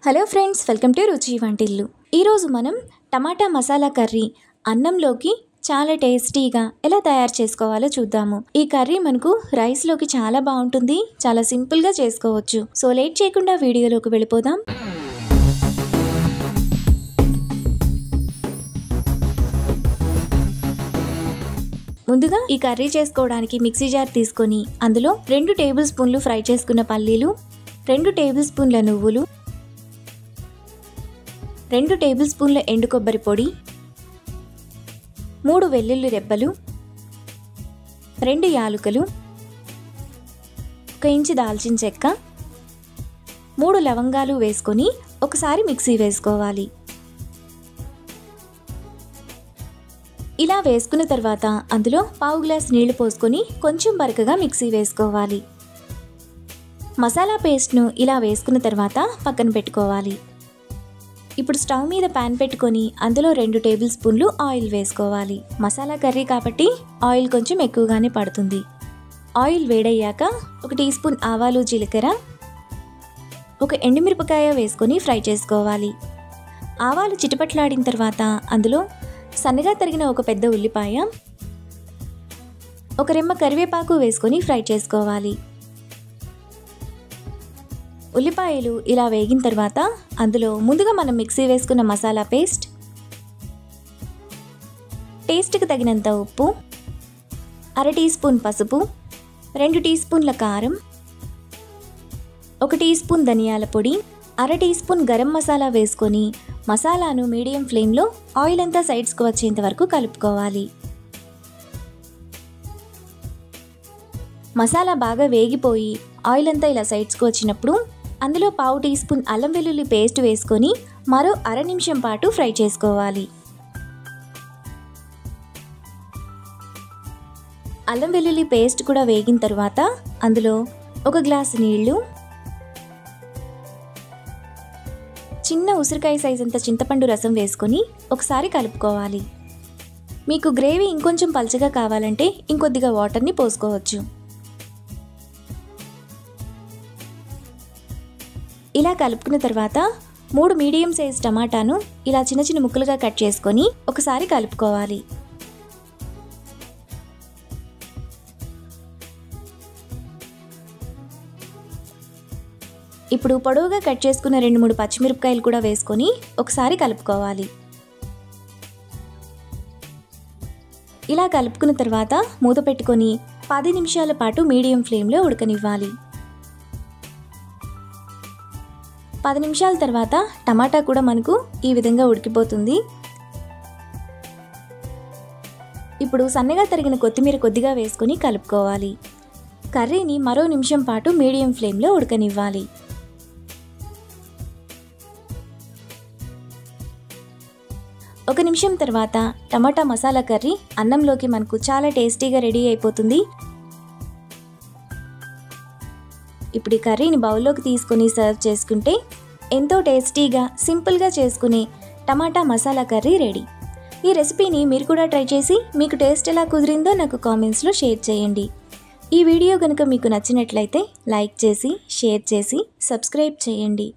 Hello friends, welcome to రుచి వంటిల్లు. ఈరోజు మనం టమాటా మసాలా కర్రీ అన్నంలోకి చాలా టేస్టీగా ఎలా తయారు చేసుకోవాలో చూద్దాము. ఈ కర్రీ మనకు రైస్లోకి చాలా బాగుంటుంది, చాలా సింపుల్గా చేసుకోవచ్చు. సో లేట్ చేయకుండా వీడియోలోకి వెళ్ళిపోదాం. ముందుగా ఈ కర్రీ చేసుకోవడానికి మిక్సీ జార్ తీసుకొని అందులో 2 టేబుల్ స్పూన్లు ఫ్రై చేసుకున్న పల్లీలు, 2 టేబుల్ స్పూన్ల నువ్వులు, 2 టేబుల్ స్పూన్ల ఎండు కొబ్బరి పొడి, 3 వెల్లుల్లి రెబ్బలు, 2 యాలకులు, 1 ఇంచు దాల్చిన చెక్క, 3 లవంగాలు వేసుకొని ఒకసారి మిక్సీ వేసుకోవాలి. ఇలా వేసుకున్న తర్వాత అందులో పావు గ్లాస్ నీళ్లు పోసుకొని కొంచెం బరకగా మిక్సీ వేసుకోవాలి. మసాలా పేస్ట్ను ఇలా వేసుకున్న తర్వాత పక్కన పెట్టుకోవాలి. ఇప్పుడు స్టవ్ మీద పాన్ పెట్టుకొని అందులో 2 టేబుల్ స్పూన్లు ఆయిల్ వేసుకోవాలి. మసాలా కర్రీ కాబట్టి ఆయిల్ కొంచెం ఎక్కువగానే పడుతుంది. ఆయిల్ వేడయ్యాక 1 టీ స్పూన్ ఆవాలు, జీలకర్ర, 1 ఎండుమిరపకాయ వేసుకొని ఫ్రై చేసుకోవాలి. ఆవాలు చిటపట్లాడిన తర్వాత అందులో సన్నగా తరిగిన 1 పెద్ద ఉల్లిపాయ, 1 రెమ్మ కరివేపాకు వేసుకొని ఫ్రై చేసుకోవాలి. ఉల్లిపాయలు ఇలా వేగిన తర్వాత అందులో ముందుగా మనం మిక్సీ వేసుకున్న మసాలా పేస్ట్, టేస్ట్కి తగినంత ఉప్పు, 1/2 టీ స్పూన్ పసుపు, 2 టీ స్పూన్ల కారం, 1 టీ స్పూన్ ధనియాల పొడి, 1/2 టీ స్పూన్ గరం మసాలా వేసుకొని మసాలాను మీడియం ఫ్లేమ్లో ఆయిల్ అంతా సైడ్స్కి వచ్చేంత వరకు కలుపుకోవాలి. మసాలా బాగా వేగిపోయి ఆయిల్ అంతా ఇలా సైడ్స్కి వచ్చినప్పుడు అందులో పావు టీ స్పూన్ అల్లం వెల్లుల్లి పేస్ట్ వేసుకొని మరో 1/2 నిమిషం పాటు ఫ్రై చేసుకోవాలి. అల్లం వెల్లుల్లి పేస్ట్ కూడా వేగిన తర్వాత అందులో 1 గ్లాసు నీళ్లు, చిన్న ఉసిరికాయ సైజ్ అంత చింతపండు రసం వేసుకొని ఒకసారి కలుపుకోవాలి. మీకు గ్రేవీ ఇంకొంచెం పల్చగా కావాలంటే ఇంకొద్దిగా వాటర్ని పోసుకోవచ్చు. ఇలా కలుపుకున్న తర్వాత 3 మీడియం సైజ్ టమాటాను ఇలా చిన్న చిన్న ముక్కలుగా కట్ చేసుకొని ఒకసారి కలుపుకోవాలి. ఇప్పుడు పొడవుగా కట్ చేసుకున్న 2-3 పచ్చిమిరపకాయలు కూడా వేసుకొని ఒకసారి కలుపుకోవాలి. ఇలా కలుపుకున్న తర్వాత మూత పెట్టుకొని 10 నిమిషాల పాటు మీడియం ఫ్లేమ్లో ఉడకనివ్వాలి. 10 నిమిషాల తర్వాత టమాటా కూడా మనకు ఈ విధంగా ఉడికిపోతుంది. ఇప్పుడు సన్నగా తరిగిన కొత్తిమీర కొద్దిగా వేసుకొని కలుపుకోవాలి. కర్రీని మరో నిమిషం పాటు మీడియం ఫ్లేమ్లో ఉడకనివ్వాలి. ఒక నిమిషం తర్వాత టమాటా మసాలా కర్రీ అన్నంలోకి మనకు చాలా టేస్టీగా రెడీ అయిపోతుంది. ఇప్పుడు ఈ కర్రీని బౌల్లోకి తీసుకొని సర్వ్ చేసుకుంటే ఎంతో టేస్టీగా సింపుల్గా చేసుకునే టమాటా మసాలా కర్రీ రెడీ. ఈ రెసిపీని మీరు కూడా ట్రై చేసి మీకు టేస్ట్ ఎలా కుదిరిందో నాకు కామెంట్స్లో షేర్ చేయండి. ఈ వీడియో కనుక మీకు నచ్చినట్లయితే లైక్ చేసి, షేర్ చేసి, సబ్స్క్రైబ్ చేయండి.